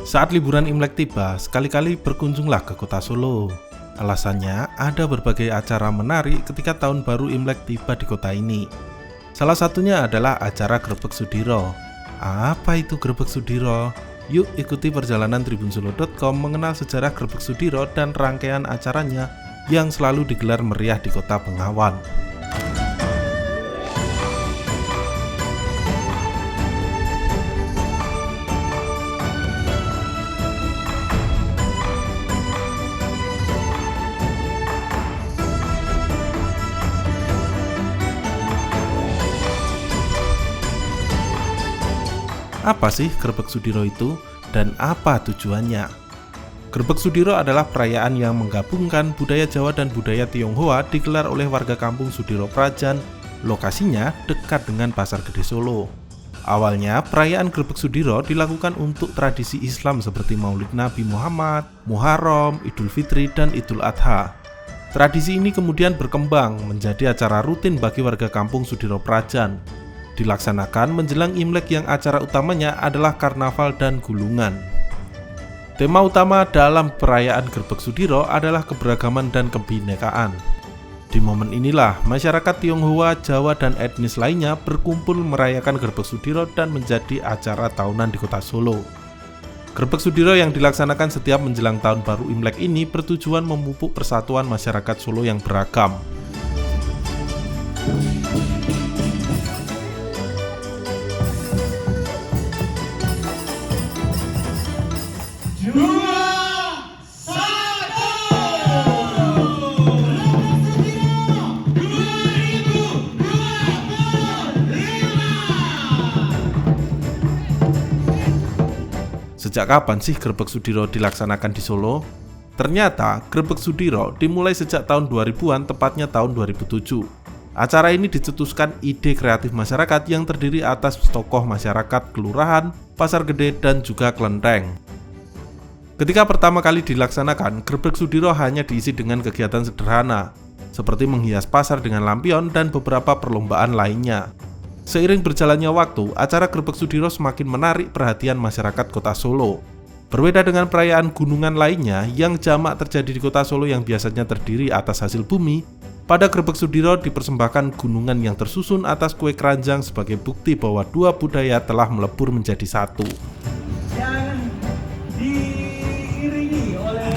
Saat liburan Imlek tiba, sekali-kali berkunjunglah ke kota Solo. Alasannya, ada berbagai acara menarik ketika tahun baru Imlek tiba di kota ini. Salah satunya adalah acara Grebek Sudiro. Apa itu Grebek Sudiro? Yuk ikuti perjalanan tribunsolo.com mengenal sejarah Grebek Sudiro dan rangkaian acaranya yang selalu digelar meriah di kota Bengawan. Apa sih Grebek Sudiro itu dan apa tujuannya? Grebek Sudiro adalah perayaan yang menggabungkan budaya Jawa dan budaya Tionghoa digelar oleh warga kampung Sudiro Prajan. Lokasinya dekat dengan Pasar Gede Solo. Awalnya perayaan Grebek Sudiro dilakukan untuk tradisi Islam seperti Maulid Nabi Muhammad, Muharram, Idul Fitri, dan Idul Adha. Tradisi ini kemudian berkembang menjadi acara rutin bagi warga kampung Sudiro Prajan. Dilaksanakan menjelang Imlek yang acara utamanya adalah karnaval dan gulungan. Tema utama dalam perayaan Grebek Sudiro adalah keberagaman dan kebinekaan. Di momen inilah masyarakat Tionghoa, Jawa, dan etnis lainnya berkumpul merayakan Grebek Sudiro dan menjadi acara tahunan di kota Solo. Grebek Sudiro yang dilaksanakan setiap menjelang tahun baru Imlek ini bertujuan memupuk persatuan masyarakat Solo yang beragam. Sejak kapan sih Grebek Sudiro dilaksanakan di Solo? Ternyata Grebek Sudiro dimulai sejak tahun 2000-an, tepatnya tahun 2007. Acara ini dicetuskan ide kreatif masyarakat yang terdiri atas tokoh masyarakat, kelurahan, pasar gede, dan juga kelenteng. Ketika pertama kali dilaksanakan, Grebek Sudiro hanya diisi dengan kegiatan sederhana, seperti menghias pasar dengan lampion dan beberapa perlombaan lainnya. Seiring berjalannya waktu, acara Grebek Sudiro semakin menarik perhatian masyarakat kota Solo. Berbeda dengan perayaan gunungan lainnya yang jamak terjadi di kota Solo yang biasanya terdiri atas hasil bumi, pada Grebek Sudiro dipersembahkan gunungan yang tersusun atas kue keranjang sebagai bukti bahwa dua budaya telah melebur menjadi satu. Yang diiringi oleh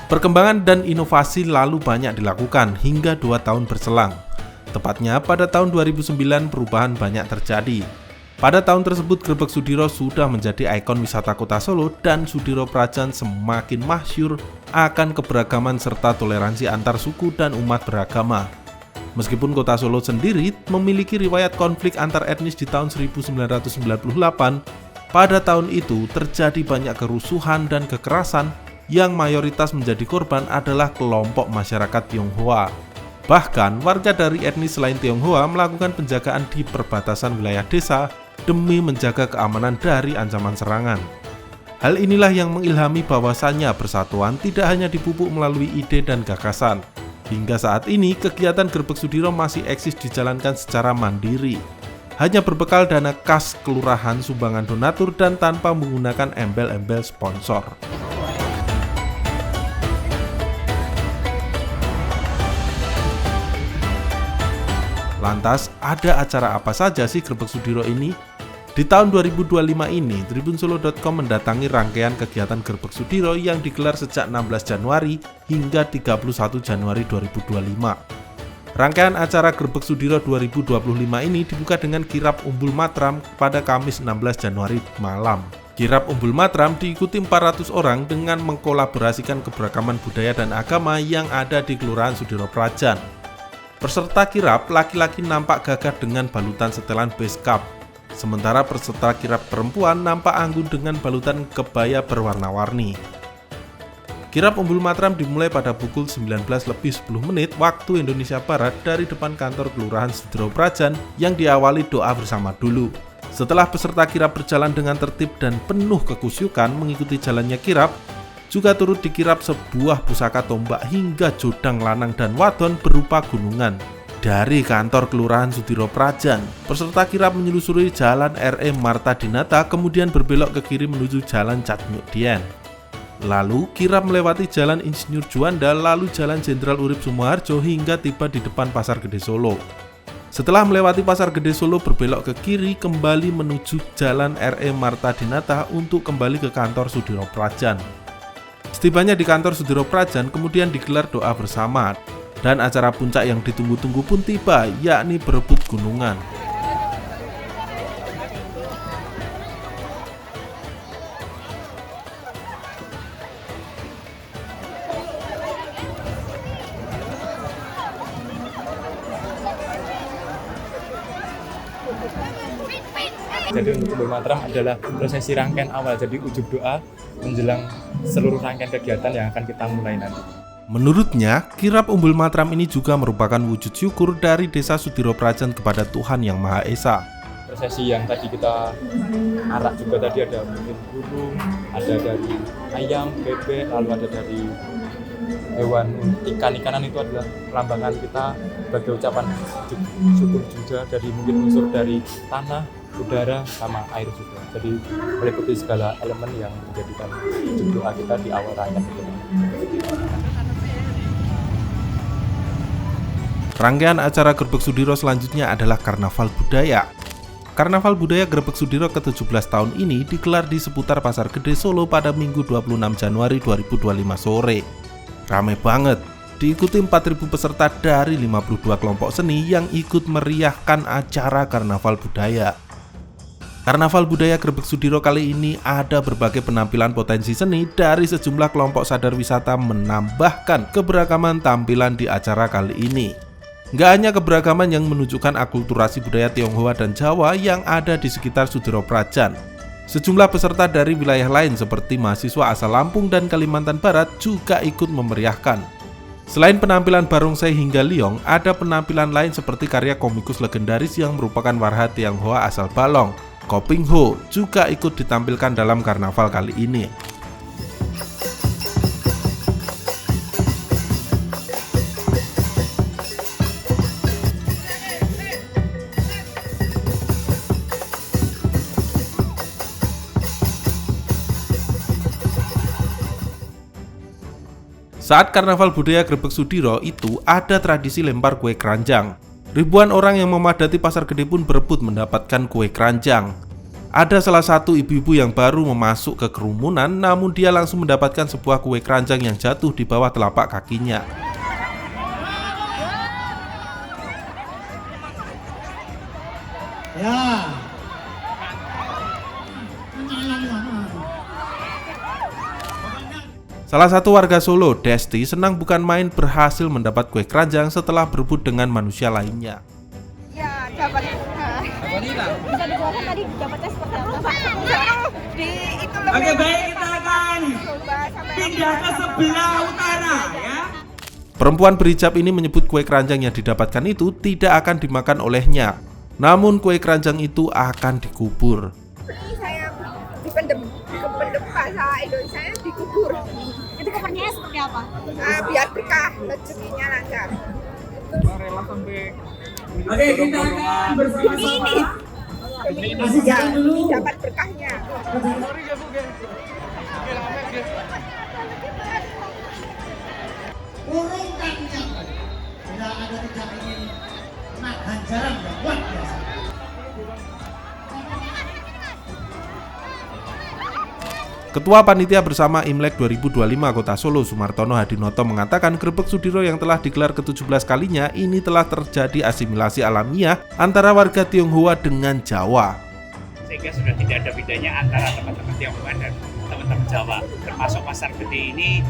Perkembangan dan inovasi lalu banyak dilakukan hingga 2 tahun berselang. Tepatnya pada tahun 2009 perubahan banyak terjadi. Pada tahun tersebut Grebek Sudiro sudah menjadi ikon wisata kota Solo dan Sudiro Prajan semakin masyhur akan keberagaman serta toleransi antar suku dan umat beragama. Meskipun kota Solo sendiri memiliki riwayat konflik antar etnis di tahun 1998, pada tahun itu terjadi banyak kerusuhan dan kekerasan yang mayoritas menjadi korban adalah kelompok masyarakat Tionghoa. Bahkan warga dari etnis selain Tionghoa melakukan penjagaan di perbatasan wilayah desa demi menjaga keamanan dari ancaman serangan. Hal inilah yang mengilhami bahwasannya persatuan tidak hanya dipupuk melalui ide dan gagasan. Hingga saat ini kegiatan Grebek Sudiro masih eksis dijalankan secara mandiri, hanya berbekal dana kas kelurahan, sumbangan donatur, dan tanpa menggunakan embel-embel sponsor. Lantas, ada acara apa saja sih Grebek Sudiro ini? Di tahun 2025 ini, tribunsolo.com mendatangi rangkaian kegiatan Grebek Sudiro yang digelar sejak 16 Januari hingga 31 Januari 2025. Rangkaian acara Grebek Sudiro 2025 ini dibuka dengan kirap Umbul Matram pada Kamis 16 Januari malam. Kirap Umbul Matram diikuti 400 orang dengan mengkolaborasikan keberagaman budaya dan agama yang ada di Kelurahan Sudiro Prajan. Peserta kirap laki-laki nampak gagah dengan balutan setelan beskap, sementara peserta kirap perempuan nampak anggun dengan balutan kebaya berwarna-warni. Kirap Umbul Matram dimulai pada pukul 19.10 waktu Indonesia Barat dari depan kantor Kelurahan Sudiro Prajan yang diawali doa bersama dulu. Setelah peserta kirap berjalan dengan tertib dan penuh kekusyukan mengikuti jalannya kirap, juga turut dikirap sebuah pusaka tombak hingga jodang lanang dan wadon berupa gunungan. Dari kantor Kelurahan Sudiro Prajan, peserta kirap menyelusuri Jalan R.E. Marta Dinata kemudian berbelok ke kiri menuju Jalan Catnyuk Dien. Lalu kirap melewati Jalan Insinyur Juanda lalu Jalan Jenderal Urip Sumoharjo hingga tiba di depan Pasar Gede Solo. Setelah melewati Pasar Gede Solo berbelok ke kiri kembali menuju Jalan R.E. Marta Dinata untuk kembali ke kantor Sudiro Prajan. Setibanya di kantor Sudiro Prajan kemudian digelar doa bersama dan acara puncak yang ditunggu-tunggu pun tiba, yakni berebut gunungan. Jadi untuk Umbul Matram adalah prosesi rangkaian awal, jadi ujub doa menjelang seluruh rangkaian kegiatan yang akan kita mulai nanti. Menurutnya, kirap Umbul Matram ini juga merupakan wujud syukur dari Desa Sudiro Prajan kepada Tuhan Yang Maha Esa. Prosesi yang tadi kita arak juga tadi ada mungkin burung, ada dari ayam, bebek, lalu ada dari hewan ikan-ikanan, itu adalah melambangkan kita sebagai ucapan syukur juga dari mungkin unsur dari tanah, udara, sama air juga. Jadi meliputi segala elemen yang menjadikan wujud doa kita di awal rangkaian itu. Rangkaian acara Grebek Sudiro selanjutnya adalah Karnaval Budaya. Karnaval Budaya Grebek Sudiro ke-17 tahun ini digelar di seputar Pasar Gede Solo pada Minggu 26 Januari 2025 sore. Ramai banget, diikuti 4.000 peserta dari 52 kelompok seni yang ikut meriahkan acara Karnaval Budaya. Karnaval Budaya Grebek Sudiro kali ini ada berbagai penampilan potensi seni dari sejumlah kelompok sadar wisata menambahkan keberagaman tampilan di acara kali ini. Nggak hanya keberagaman yang menunjukkan akulturasi budaya Tionghoa dan Jawa yang ada di sekitar Sudiro Prajan. Sejumlah peserta dari wilayah lain seperti mahasiswa asal Lampung dan Kalimantan Barat juga ikut memeriahkan. Selain penampilan barongsai hingga liong, ada penampilan lain seperti karya komikus legendaris yang merupakan warga Tionghoa asal Balong, Koping Ho, juga ikut ditampilkan dalam karnaval kali ini. Saat Karnaval Budaya Grebek Sudiro itu ada tradisi lempar kue keranjang. Ribuan orang yang memadati Pasar Gede pun berebut mendapatkan kue keranjang. Ada salah satu ibu-ibu yang baru memasuk ke kerumunan, namun dia langsung mendapatkan sebuah kue keranjang yang jatuh di bawah telapak kakinya. Ya. Salah satu warga Solo, Desti, senang bukan main berhasil mendapat kue keranjang setelah berebut dengan manusia lainnya. Ya, dapat. Bisa dibawakan tadi dapatnya seperti apa? Oke, baik, kita akan pindah ke sebelah utara ya. Perempuan berhijab ini menyebut kue keranjang yang didapatkan itu tidak akan dimakan olehnya. Namun kue keranjang itu akan dikubur. Saya dipendem bahasa Indonesia dikubur. Itu kepercayaan seperti apa? Biar berkah, rezekinya lancar. Oke, kita akan bersama-sama. Masih Ya, jalan dulu. dapat berkahnya. Urungkan niat. Bila ada tidak ingin kena ganjaran yang luar biasa. Ketua Panitia Bersama Imlek 2025 Kota Solo, Sumartono Hadinoto, mengatakan Grebek Sudiro yang telah digelar ke-17 kalinya ini telah terjadi asimilasi alamiah antara warga Tionghoa dengan Jawa. Sehingga sudah tidak ada bedanya antara teman-teman Tionghoa dan teman-teman Jawa. Termasuk Pasar Gede ini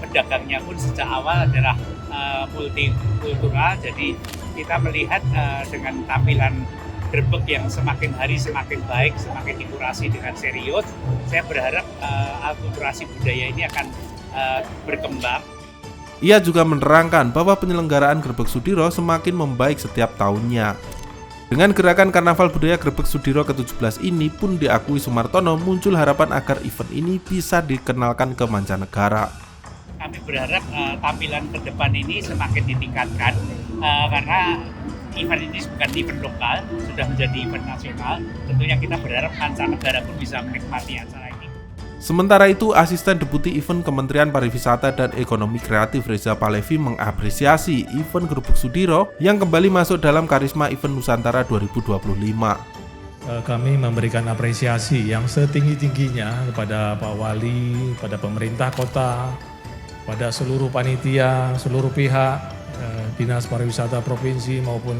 pedagangnya pun sejak awal adalah multikultural. Jadi kita melihat dengan tampilan Grebek yang semakin hari semakin baik, semakin dikurasi dengan serius. Saya berharap akulturasi budaya ini akan berkembang. Ia juga menerangkan bahwa penyelenggaraan Grebek Sudiro semakin membaik setiap tahunnya. Dengan gerakan Karnaval Budaya Grebek Sudiro ke-17 ini pun diakui Sumartono muncul harapan agar event ini bisa dikenalkan ke mancanegara. Kami berharap tampilan ke depan ini semakin ditingkatkan karena event ini bukan event lokal, sudah menjadi event nasional. Tentunya kita berharap mancanegara pun bisa menikmati acara ini. Sementara itu, Asisten Deputi Event Kementerian Pariwisata dan Ekonomi Kreatif Reza Palevi mengapresiasi event Grebeg Sudiro yang kembali masuk dalam Karisma Event Nusantara 2025. Kami memberikan apresiasi yang setinggi-tingginya kepada Pak Wali, pada pemerintah kota, pada seluruh panitia, seluruh pihak, Dinas Pariwisata Provinsi maupun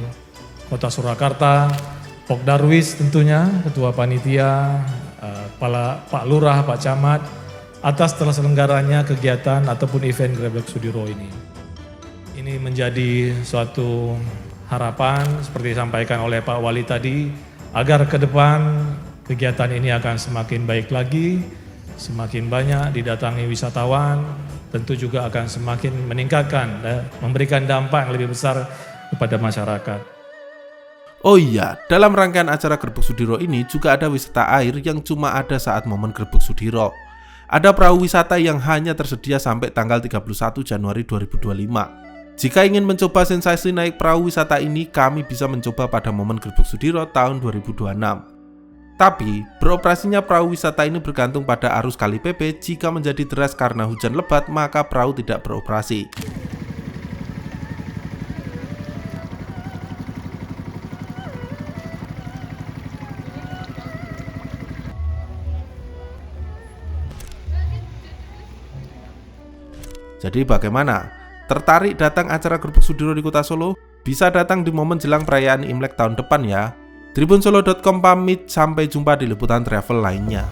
Kota Surakarta, Pokdarwis tentunya, Ketua Panitia, Pak Lurah, Pak Camat, atas terselenggaranya kegiatan ataupun event Grebeg Sudiro ini. Ini menjadi suatu harapan seperti disampaikan oleh Pak Wali tadi, agar ke depan kegiatan ini akan semakin baik lagi, semakin banyak didatangi wisatawan, tentu juga akan semakin meningkatkan dan memberikan dampak yang lebih besar kepada masyarakat. Oh iya, dalam rangkaian acara Grebeg Sudiro ini juga ada wisata air yang cuma ada saat momen Grebeg Sudiro. Ada perahu wisata yang hanya tersedia sampai tanggal 31 Januari 2025. Jika ingin mencoba sensasi naik perahu wisata ini, kami bisa mencoba pada momen Grebeg Sudiro tahun 2026. Tapi, beroperasinya perahu wisata ini bergantung pada arus Kali PP. Jika menjadi deras karena hujan lebat, maka perahu tidak beroperasi. Jadi bagaimana? Tertarik datang acara Grebeg Sudiro di Kota Solo? Bisa datang di momen jelang perayaan Imlek tahun depan ya. Tribunsolo.com pamit, sampai jumpa di liputan travel lainnya.